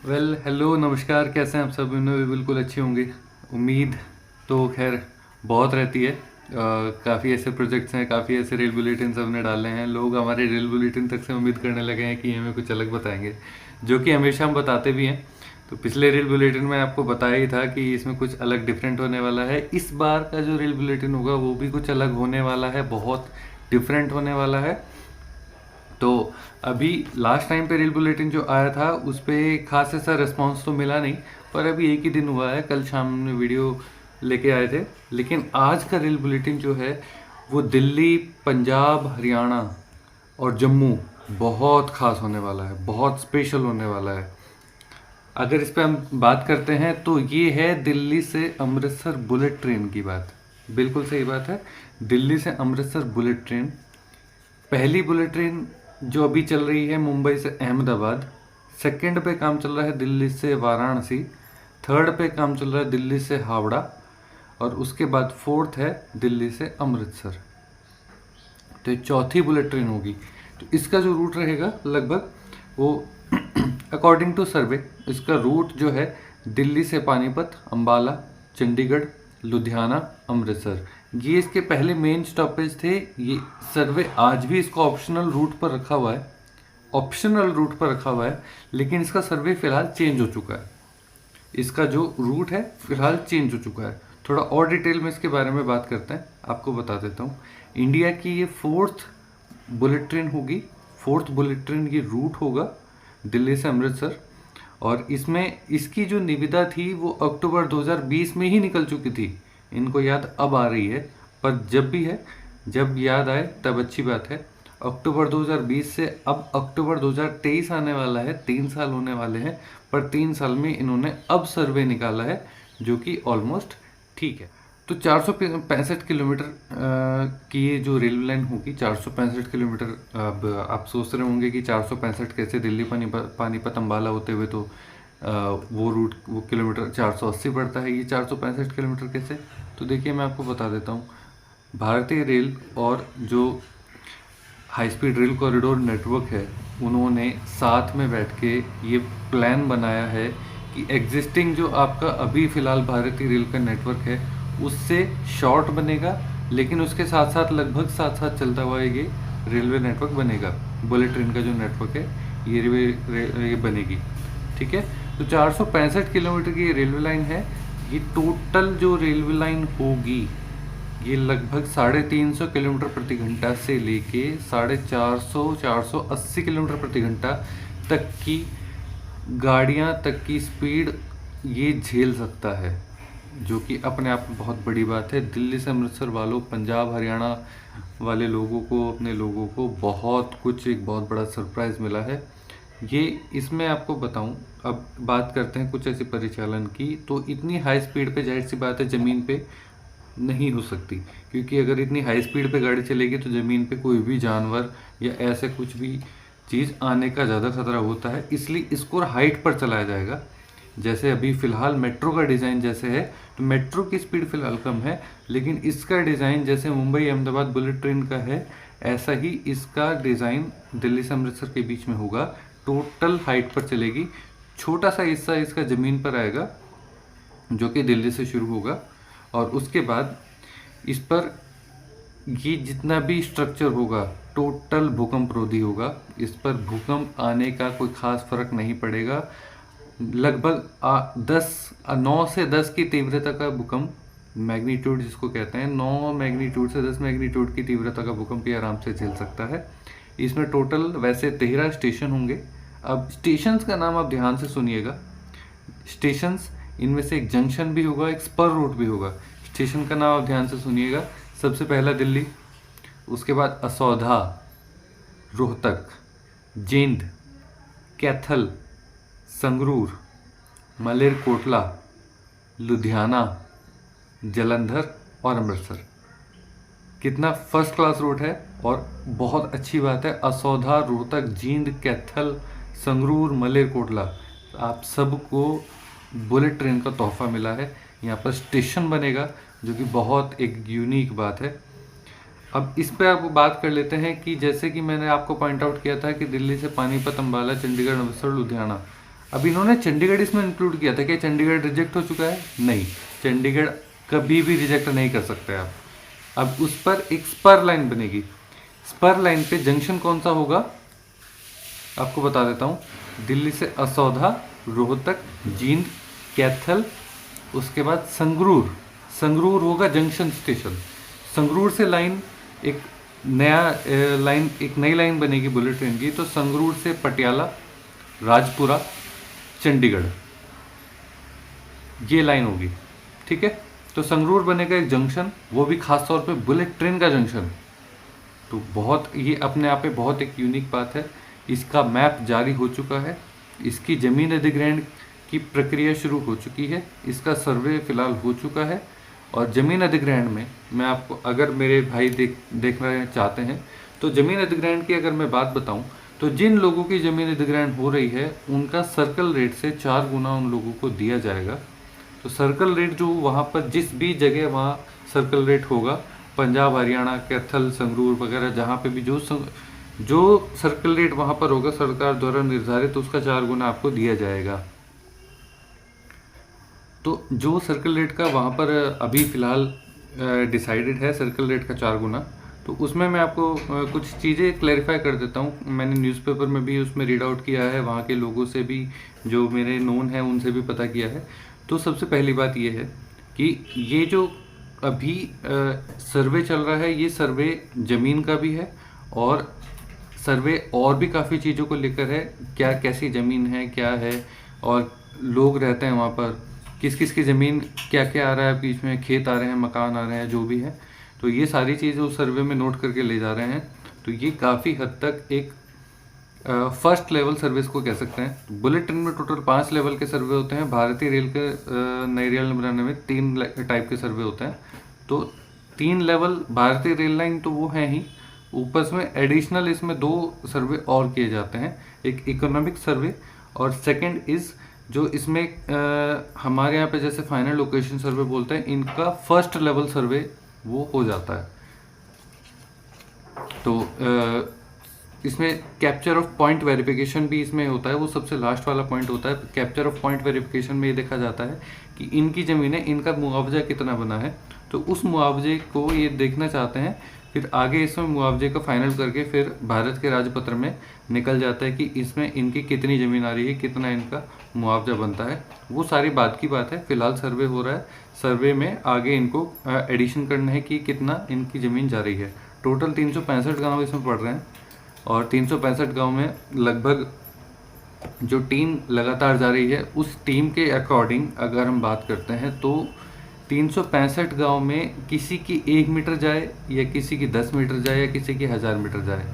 Hello नमस्कार, कैसे हैं आप सब? भी बिल्कुल अच्छे होंगे। उम्मीद तो खैर बहुत रहती है। काफ़ी ऐसे प्रोजेक्ट्स हैं, काफ़ी ऐसे रेल बुलेटिन हमने डाले हैं। लोग हमारे रेल बुलेटिन तक से उम्मीद करने लगे हैं कि हमें कुछ अलग बताएंगे, जो कि हमेशा हम बताते भी हैं। तो पिछले रेल बुलेटिन में आपको बताया ही था कि इसमें कुछ अलग डिफरेंट होने वाला है। इस बार का जो रेल बुलेटिन होगा वो भी कुछ अलग होने वाला है, बहुत डिफरेंट होने वाला है। तो अभी लास्ट टाइम पे रेल बुलेटिन जो आया था उस पर खास ऐसा रिस्पॉन्स तो मिला नहीं, पर अभी एक ही दिन हुआ है, कल शाम में वीडियो लेके आए थे। लेकिन आज का रेल बुलेटिन जो है वो दिल्ली, पंजाब, हरियाणा और जम्मू बहुत खास होने वाला है, बहुत स्पेशल होने वाला है। अगर इस पे हम बात करते हैं तो ये है दिल्ली से अमृतसर बुलेट ट्रेन की बात। बिल्कुल सही बात है, दिल्ली से अमृतसर बुलेट ट्रेन। पहली बुलेट ट्रेन जो अभी चल रही है मुंबई से अहमदाबाद। सेकंड पे काम चल रहा है दिल्ली से वाराणसी। थर्ड पे काम चल रहा है दिल्ली से हावड़ा। और उसके बाद फोर्थ है दिल्ली से अमृतसर। तो ये चौथी बुलेट ट्रेन होगी। तो इसका जो रूट रहेगा लगभग वो अकॉर्डिंग टू सर्वे, इसका रूट जो है दिल्ली से पानीपत, अंबाला, चंडीगढ़, लुधियाना, अमृतसर, ये इसके पहले मेन स्टॉपेज थे। ये सर्वे आज भी इसको ऑप्शनल रूट पर रखा हुआ है, ऑप्शनल रूट पर रखा हुआ है, लेकिन इसका सर्वे फिलहाल चेंज हो चुका है। इसका जो रूट है फिलहाल चेंज हो चुका है। थोड़ा और डिटेल में इसके बारे में बात करते हैं, आपको बता देता हूँ। इंडिया की ये फोर्थ बुलेट ट्रेन होगी। फोर्थ बुलेट ट्रेन ये रूट होगा दिल्ली से अमृतसर। और इसमें इसकी जो निविदा थी वो अक्टूबर 2020 में ही निकल चुकी थी। इनको याद अब आ रही है, पर जब भी है, जब याद आए तब अच्छी बात है। अक्टूबर 2020 से अब अक्टूबर 2023 आने वाला है, 3 साल होने वाले हैं। पर 3 साल में इन्होंने अब सर्वे निकाला है, जो कि ऑलमोस्ट ठीक है। तो 465 किलोमीटर की ये जो रेलवे लाइन होगी, 465 किलोमीटर। अब आप सोच रहे होंगे कि 465 कैसे, दिल्ली पानीपत अंबाला होते हुए तो वो रूट, वो किलोमीटर 480 पड़ता है, ये 465 किलोमीटर कैसे? तो देखिए मैं आपको बता देता हूँ। भारतीय रेल और जो high speed rail corridor network है, उन्होंने साथ में बैठ के ये प्लान बनाया है कि एग्जिस्टिंग जो आपका अभी फ़िलहाल भारतीय रेल का नेटवर्क है उससे शॉर्ट बनेगा, लेकिन उसके साथ साथ लगभग साथ साथ चलता हुआ ये रेलवे नेटवर्क बनेगा। बुलेट ट्रेन का जो नेटवर्क है ये बनेगी, ठीक है। तो 465 किलोमीटर की ये रेलवे लाइन है। ये टोटल जो रेलवे लाइन होगी ये लगभग 350 किलोमीटर प्रति घंटा से लेके 450 480 किलोमीटर प्रति घंटा तक की गाड़ियां तक की स्पीड ये झेल सकता है, जो कि अपने आप में बहुत बड़ी बात है। दिल्ली से अमृतसर वालों, पंजाब हरियाणा वाले लोगों को, अपने लोगों को बहुत कुछ, एक बहुत बड़ा सरप्राइज़ मिला है। ये इसमें आपको बताऊं, अब बात करते हैं कुछ ऐसी परिचालन की। तो इतनी हाई स्पीड पे जाहिर सी बात है ज़मीन पे नहीं हो सकती, क्योंकि अगर इतनी हाई स्पीड पे गाड़ी चलेगी तो ज़मीन पे कोई भी जानवर या ऐसे कुछ भी चीज़ आने का ज़्यादा खतरा होता है। इसलिए इसको हाइट पर चलाया जाएगा। जैसे अभी फ़िलहाल मेट्रो का डिज़ाइन जैसे है, तो मेट्रो की स्पीड फ़िलहाल कम है, लेकिन इसका डिज़ाइन जैसे मुंबई अहमदाबाद बुलेट ट्रेन का है, ऐसा ही इसका डिज़ाइन दिल्ली से अमृतसर के बीच में होगा। टोटल हाइट पर चलेगी। छोटा सा हिस्सा इसका ज़मीन पर आएगा, जो कि दिल्ली से शुरू होगा, और उसके बाद इस पर ये जितना भी स्ट्रक्चर होगा टोटल भूकंप रोधी होगा। इस पर भूकंप आने का कोई खास फर्क नहीं पड़ेगा। लगभग 9 से 10 की तीव्रता का भूकंप, मैग्नीट्यूड जिसको कहते हैं, 9 मैग्नीट्यूड से 10 मैग्नीट्यूड की तीव्रता का भूकंप ये आराम से झेल सकता है। इसमें टोटल वैसे 13 स्टेशन होंगे। अब स्टेशंस का नाम आप ध्यान से सुनिएगा। स्टेशंस, इनमें से एक जंक्शन भी होगा, एक स्पर रूट भी होगा। स्टेशन का नाम आप ध्यान से सुनिएगा। सबसे पहला दिल्ली, उसके बाद असौधा, रोहतक, जींद, कैथल, संगरूर, मलेरकोटला, लुधियाना, जालंधर और अमृतसर। कितना फर्स्ट क्लास रूट है और बहुत अच्छी बात है। असौधा, रोहतक, जींद, कैथल, संगरूर, मलेरकोटला, आप सबको बुलेट ट्रेन का तोहफा मिला है। यहाँ पर स्टेशन बनेगा, जो कि बहुत एक यूनिक बात है। अब इस पर आप बात कर लेते हैं कि जैसे कि मैंने आपको पॉइंट आउट किया था कि दिल्ली से पानीपत, अंबाला, चंडीगढ़, अमृतसर, लुधियाना, अब इन्होंने चंडीगढ़ इसमें इंक्लूड किया था। क्या चंडीगढ़ रिजेक्ट हो चुका है? नहीं, चंडीगढ़ कभी भी रिजेक्ट नहीं कर सकते आप। अब उस पर एक स्पर लाइन बनेगी। स्पर लाइन पे जंक्शन कौन सा होगा आपको बता देता हूँ। दिल्ली से असौधा, रोहतक, जींद, कैथल, उसके बाद संगरूर। संगरूर होगा जंक्शन स्टेशन। संगरूर से लाइन एक नई लाइन बनेगी बुलेट ट्रेन की। तो संगरूर से पटियाला, राजपुरा, चंडीगढ़, ये लाइन होगी। ठीक है, तो संगरूर बनेगा एक जंक्शन, वो भी खास तौर पे बुलेट ट्रेन का जंक्शन। तो बहुत, ये अपने आप में बहुत एक यूनिक बात है। इसका मैप जारी हो चुका है, इसकी ज़मीन अधिग्रहण की प्रक्रिया शुरू हो चुकी है, इसका सर्वे फिलहाल हो चुका है। और ज़मीन अधिग्रहण में मैं आपको, अगर मेरे भाई देखना चाहते हैं तो ज़मीन अधिग्रहण की अगर मैं बात बताऊं तो जिन लोगों की ज़मीन अधिग्रहण हो रही है उनका सर्कल रेट से 4 गुना उन लोगों को दिया जाएगा। तो सर्कल रेट जो वहाँ पर जिस भी जगह वहाँ सर्कल रेट होगा, पंजाब, हरियाणा, कैथल, संगरूर वगैरह, जहाँ पे भी जो सर्कल रेट वहाँ पर होगा सरकार द्वारा निर्धारित, तो उसका 4 गुना आपको दिया जाएगा। तो जो सर्कल रेट का वहाँ पर अभी फ़िलहाल डिसाइडेड है, सर्कल रेट का 4 गुना, तो उसमें मैं आपको कुछ चीज़ें क्लैरिफाई कर देता हूँ। मैंने न्यूज़पेपर में भी उसमें रीड आउट किया है, वहाँ के लोगों से भी, जो मेरे नोन हैं उनसे भी पता किया है। तो सबसे पहली बात ये है कि ये जो अभी सर्वे चल रहा है, ये सर्वे ज़मीन का भी है और सर्वे और भी काफ़ी चीज़ों को लेकर है। क्या कैसी ज़मीन है, क्या है, और लोग रहते हैं वहाँ पर, किस किस की ज़मीन, क्या क्या आ रहा है बीच में, खेत आ रहे हैं, मकान आ रहे हैं, जो भी है। तो ये सारी चीज़ें उस सर्वे में नोट करके ले जा रहे हैं। तो ये काफ़ी हद तक एक फर्स्ट लेवल सर्विस को कह सकते हैं। बुलेट ट्रेन में टोटल 5 लेवल के सर्वे होते हैं। भारतीय रेल के नई रेल बनाने में 3 टाइप के सर्वे होते हैं। तो 3 लेवल भारतीय रेल लाइन तो वो है ही, ऊपर से एडिशनल इसमें 2 सर्वे और किए जाते हैं। एक इकोनॉमिक सर्वे और सेकंड इज़ जो इसमें हमारे यहाँ पे जैसे फाइनल लोकेशन सर्वे बोलते हैं, इनका फर्स्ट लेवल सर्वे वो हो जाता है। तो इसमें कैप्चर ऑफ पॉइंट वेरिफिकेशन भी इसमें होता है, वो सबसे लास्ट वाला पॉइंट होता है। कैप्चर ऑफ पॉइंट वेरिफिकेशन में ये देखा जाता है कि इनकी ज़मीनें, इनका मुआवजा कितना बना है। तो उस मुआवजे को ये देखना चाहते हैं, फिर आगे इसमें मुआवजे का फाइनल करके फिर भारत के राजपत्र में निकल जाता है कि इसमें इनकी कितनी ज़मीन आ रही है, कितना इनका मुआवजा बनता है। वो सारी बात की बात है। फिलहाल सर्वे हो रहा है, सर्वे में आगे इनको एडिशन करना है कि कितना इनकी ज़मीन जा रही है। टोटल 365 गाँव इसमें पड़ रहे हैं और 365 गाँव में लगभग जो टीम लगातार जा रही है, उस टीम के अकॉर्डिंग अगर हम बात करते हैं तो 365 गांव में किसी की 1 मीटर जाए या किसी की 10 मीटर जाए या किसी की 1000 मीटर जाए,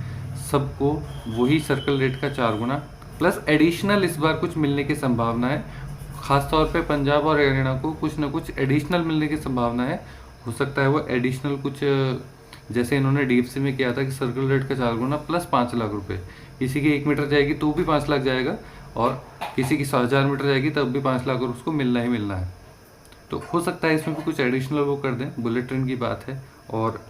सबको वही सर्कल रेट का 4 गुना प्लस एडिशनल इस बार कुछ मिलने की संभावना है। ख़ासतौर पे पंजाब और हरियाणा को कुछ ना कुछ एडिशनल मिलने की संभावना है। हो सकता है वो एडिशनल कुछ, जैसे इन्होंने डीएफसी में किया था कि सर्कल रेट का 4 गुना प्लस 5 लाख रुपए। किसी की 1 मीटर जाएगी तो भी 5 लाख जाएगा और किसी की 1000 मीटर जाएगी तब भी 5 लाख और उसको मिलना ही मिलना है। तो हो सकता है इसमें भी कुछ एडिशनल वो कर दें। बुलेट ट्रेन की बात है और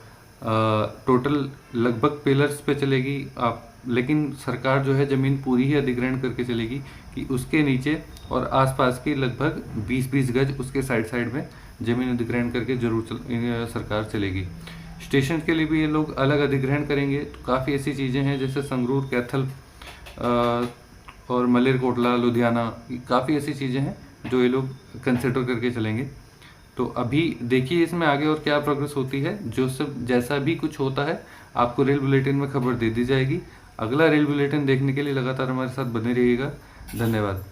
टोटल लगभग पिलर्स पे चलेगी आप, लेकिन सरकार जो है ज़मीन पूरी ही अधिग्रहण करके चलेगी कि उसके नीचे और आसपास की लगभग 20-20 गज उसके साइड में ज़मीन अधिग्रहण करके जरूर सरकार चलेगी। स्टेशन के लिए भी ये लोग अलग अधिग्रहण करेंगे। तो काफ़ी ऐसी चीज़ें हैं जैसे संगरूर, कैथल और मलेरकोटला, लुधियाना, काफ़ी ऐसी चीज़ें हैं जो ये लोग कंसिडर करके चलेंगे। तो अभी देखिए इसमें आगे और क्या प्रोग्रेस होती है। जो सब जैसा भी कुछ होता है आपको रेल बुलेटिन में खबर दे दी जाएगी। अगला रेल बुलेटिन देखने के लिए लगातार हमारे साथ बने रहिएगा। धन्यवाद।